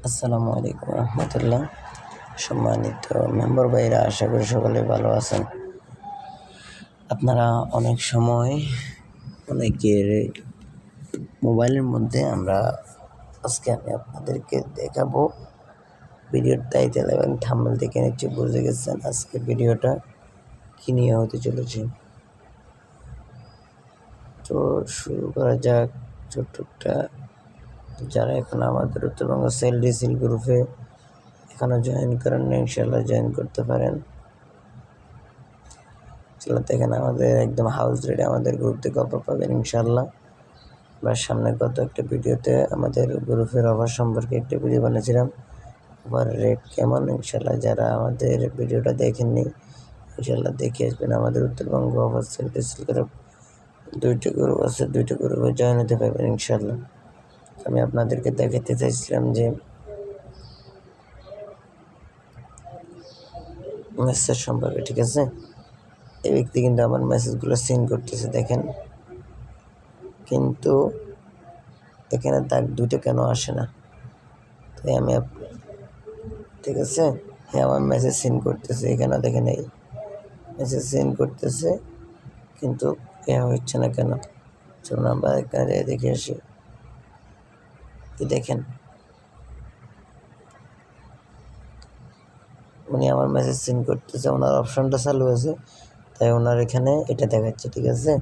আসসালামু আলাইকুম রহমতুল্লাহ। সম্মানিত মেম্বার ভাইরা, আশা করি সকলে ভালো আছেন। আপনারা অনেক সময় অনেকের মোবাইলের মধ্যে আজকে আমি আপনাদেরকে দেখাবো ভিডিওর টাইটেল এবং থাম্বনেল দেখে নিশ্চয়ই বুঝে গেছেন আজকে ভিডিওটা কী নিয়ে হতে চলেছে। তো শুরু করা যাক। ছোট্টটা যারা এখন আমাদের উত্তরবঙ্গ সেল ডিসিল গ্রুপে এখনও জয়েন করেন না, ইনশাল্লাহ জয়েন করতে পারেন। দেখেন আমাদের একদম হাউস রেট আমাদের গ্রুপ থেকে অফার পাবেন ইনশাল্লাহ। আমরা সামনে গত একটা ভিডিওতে আমাদের গ্রুপের অফার সম্পর্কে একটা ভিডিও বানিয়েছিলাম, অফার রেট কেমন। ইনশাল্লাহ যারা আমাদের ভিডিওটা দেখেননি ইনশাল্লাহ দেখে আসবেন। আমাদের উত্তরবঙ্গ অফার সেল ডিসিল গ্রুপ দুইটা গ্রুপ আছে, দুইটা গ্রুপে জয়েন হতে পারবেন ইনশাল্লাহ। আমি আপনাদেরকে দেখাতে চাইছিলাম যে মেসেজ সম্পর্কে, ঠিক আছে। এই ব্যক্তি কিন্তু আমার মেসেজগুলো সিন করতেছে দেখেন, কিন্তু এখানে দাগ দুটো কেন আসে না। তাই আমি ঠিক আছে, হ্যাঁ আমার মেসেজ সিন করতেছে, এখানে দেখেন এই মেসেজ সিন করতেছে কিন্তু হচ্ছে না কেন। চলুন আমরা এখানে দেখে আসি। দেখেন উনি আমার মেসেজ সিন করতেছে, ওনার অপশনটা চালু আছে, তাই ওনার এখানে এটা দেখাচ্ছে, ঠিক আছে।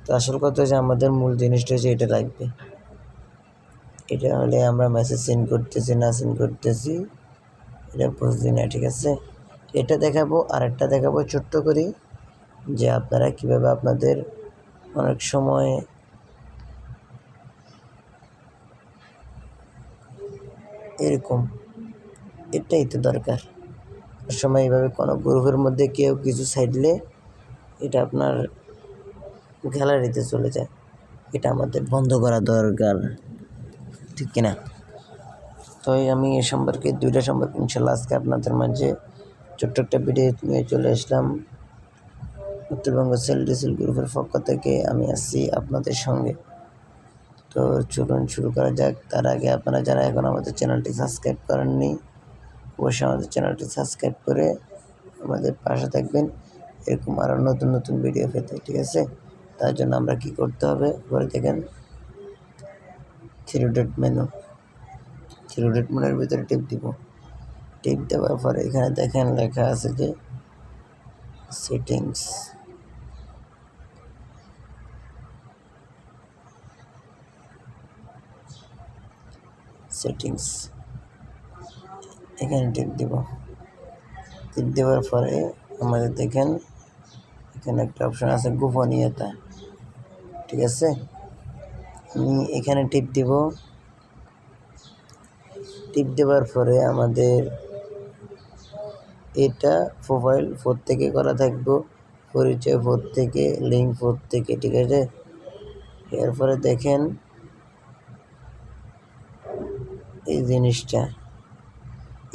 তো আসল কথা হচ্ছে আমাদের মূল জিনিসটা হচ্ছে এটা লাগবে। এটা হলে আমরা মেসেজ সেন্ড করতেছি না সেন্ড করতেছি এটা বুঝছি না, ঠিক আছে। এটা দেখাবো, আর একটা দেখাবো ছোট্ট করি, যে আপনারা কীভাবে আপনাদের অনেক সময় এরকম, এটাই তো দরকার। সময় এইভাবে কোনো গ্রুপের মধ্যে কেউ কিছু ছাইডলে এটা আপনার গ্যালারিতে চলে যায়, এটা আমাদের বন্ধ করা দরকার, ঠিক কিনা। তো আমি এ সম্পর্কে দুইটা সম্পর্কে ইনশাল্লাহ আজকে আপনাদের মাঝে ছোট্ট একটা ভিডিও নিয়ে চলে আসলাম। উত্তরবঙ্গ সেল ডিসিল গ্রুপের পক্ষ থেকে আমি আসছি আপনাদের সঙ্গে। তো চলুন শুরু করা যাক। তার আগে আপনারা যারা এখন আমাদের চ্যানেলটি সাবস্ক্রাইব করেননি অবশ্যই আমাদের চ্যানেলটি সাবস্ক্রাইব করে আমাদের পাশে থাকবেন এরকম আরও নতুন নতুন ভিডিও পেতে, ঠিক আছে। তার জন্য আমরা কি করতে হবে, পরে দেখেন থ্রি ডট মেনুর ভিতরে টিপ দিব। টিপ দেওয়ার পরে এখানে দেখেন লেখা আছে যে সেটিংস, এখানে টিপ দিব। টিপ দেওয়ার পরে আমাদের দেখেন এখানে একটা অপশান আছে গোপনীয়তা, ঠিক আছে। আমি এখানে টিপ দিব। টিপ দেওয়ার পরে আমাদের এটা প্রোফাইল 4 থেকে করা থাকবো, পরিচয় 4 থেকে, লিঙ্ক 4 থেকে, ঠিক আছে। এরপরে দেখেন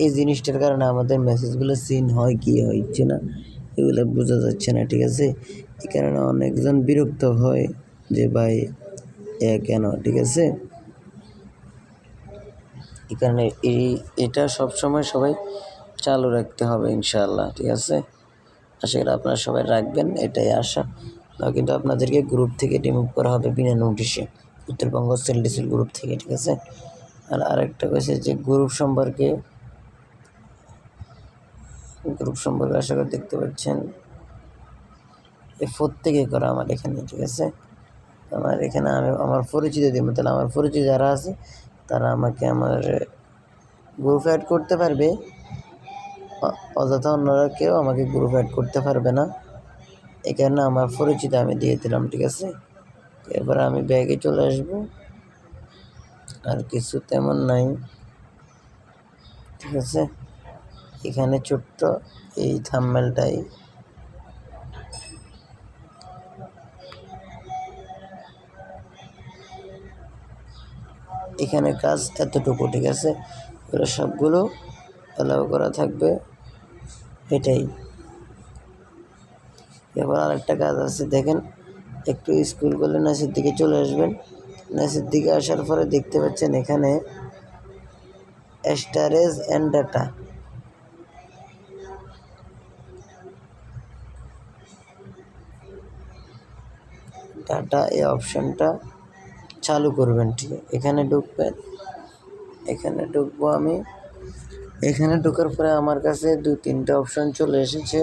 এই জিনিসটার কারণে আমাদের মেসেজগুলো সিন হয় কি হচ্ছে না এগুলো বোঝা যাচ্ছে না, ঠিক আছে। এই কারণে অনেকজন বিরক্ত হয় যে ভাই কেন, ঠিক আছে। এই কারণে এটা সবসময় সবাই চালু রাখতে হবে ইনশাআল্লাহ, ঠিক আছে। আশা করি আপনারা সবাই রাখবেন, এটাই আশা। কিন্তু আপনাদেরকে গ্রুপ থেকে রিমুভ করা হবে বিনা নোটিশে, উত্তরবঙ্গ সেল ডিসিল গ্রুপ থেকে, ঠিক আছে। আর আরেকটা কথা যে গ্রুপ সম্পর্কে আশা করি দেখতে পাচ্ছেন এই 4 থেকে করা আমার এখানে, ঠিক আছে। আমার এখানে আমি আমার পরিচিত দিব, তাহলে আমার পরিচিত যারা আছে তারা আমাকে আমার গ্রুপ অ্যাড করতে পারবে, অযথা অন্যরা কেউ আমাকে গ্রুপ অ্যাড করতে পারবে না। এই কারণে আমার পরিচিত আমি দিয়ে দিলাম, ঠিক আছে। এরপরে আমি ব্যাগে চলে আসবো, আর কিছু তেমন নাই, ঠিক আছে। এখানে ছোট্ট এই থাম্বনেলটাই, এখানে কাজ এতটুকু, ঠিক আছে। এগুলো সবগুলো অ্যালাউ করা থাকবে, এটাই। এবার আরেকটা কাজ আছে দেখেন, একটু স্কুল করলে নিচের দিকে চলে আসবেন, নিচের দিকে আসার পরে দেখতে পাচ্ছেন এখানে স্টোরেজ অ্যান্ড ডাটা, এই অপশানটা চালু করবেন। ঠিক আছে, এখানে ঢুকবেন, এখানে ঢুকবো আমি। এখানে ঢোকার পরে আমার কাছে 2-3টা অপশান চলে এসেছে।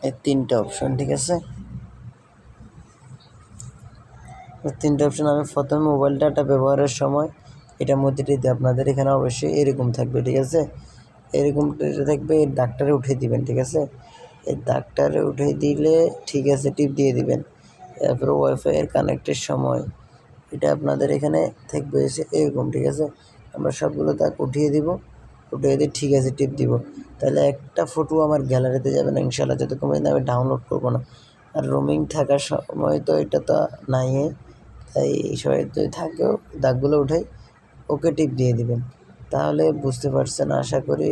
এই 3টা অপশান, ঠিক আছে। এই 3টা অপশান আমি প্রথমে মোবাইল ডাটা ব্যবহারের সময় এটার মধ্যে দিতে আপনাদের এখানে অবশ্যই এরকম থাকবে, ঠিক আছে। এরকম থাকবে, এই দাগটারে উঠিয়ে দিবেন, ঠিক আছে। এই দাগটারে উঠিয়ে দিলে ঠিক আছে, টিপ দিয়ে দিবেন। তারপরে ওয়াইফাইয়ের কানেক্টের সময় এটা আপনাদের এখানে থাকবে এসে এরকম, ঠিক আছে। আমরা সবগুলো দাগ উঠিয়ে দিব, উঠিয়ে দিয়ে ঠিক আছে টিপ দিব। তাহলে একটা ফটো আমার গ্যালারিতে যাবে না ইনশাআল্লাহ, যতক্ষণ পর্যন্ত আমি ডাউনলোড করবো না। আর রোমিং থাকার সময় তো এটা তো নাই, তাই এই সময় যদি থাকেও দাগগুলো উঠাই ওকে টিপ দিয়ে দিবেন। তাহলে বুঝতে পারছেন আশা করি।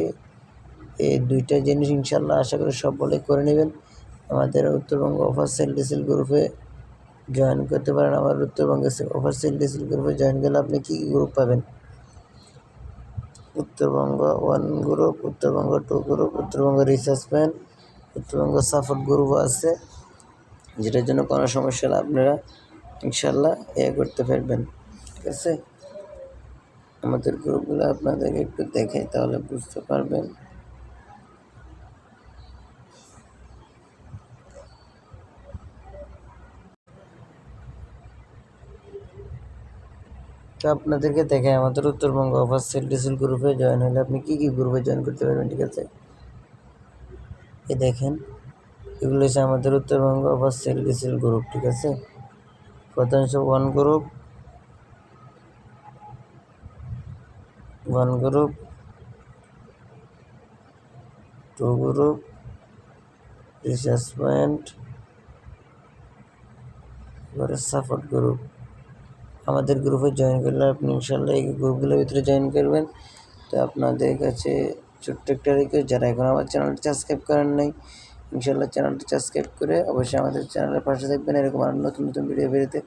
এই 2টা জিনিস ইনশাআল্লাহ আশা করি সব বলে করে নেবেন। আমাদের উত্তরবঙ্গ অফার সেল ডিসেল গ্রুপে জয়েন করতে পারেন। আমার উত্তরবঙ্গ অফার সেল ডিসেল গ্রুপে জয়েন করলে আপনি কী কী গ্রুপ পাবেন? Uttarbanga 1 group, Uttarbanga 2 group, Uttarbanga research plan, Uttarbanga support গ্রুপও আছে, যেটার জন্য কোনো সমস্যা হলে আপনারা ইনশাআল্লাহ করতে পারবেন, ঠিক আছে। আমাদের গ্রুপগুলো আপনাদেরকে একটু দেখাই, তাহলে বুঝতে পারবেন। তো আপনাদেরকে দেখাই আমাদের উত্তরবঙ্গ অফার সেল ডিসেল গ্রুপে জয়েন হলে আপনি কী কী গ্রুপে জয়েন করতে পারবেন, ঠিক আছে। এই দেখেন, এগুলো হচ্ছে আমাদের উত্তরবঙ্গ অফার সেল ডিসেল গ্রুপ, ঠিক আছে। প্রথম হচ্ছে 1 গ্রুপ, 2 গ্রুপ, রিসার্চ পয়েন্ট, এবারে সাপোর্ট গ্রুপ। আমাদের গ্রুপে জয়েন করলে আপনি ইনশাআল্লাহ এই গ্রুপগুলোর ভিতরে জয়েন করবেন। তো আপনাদের কাছে ছোট্ট একটা রিকোয়েস্ট, যারা এখন আমার চ্যানেলটা সাবস্ক্রাইব করেন নাই, ইনশাআল্লাহ চ্যানেলটা সাবস্ক্রাইব করে অবশ্যই আমাদের চ্যানেলের পাশে থাকবেন। এরকম আর নতুন নতুন ভিডিও বেরোতে।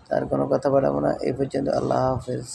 তার কোনো কথা বাড়াবো না, এই পর্যন্ত আল্লাহ হাফেজ।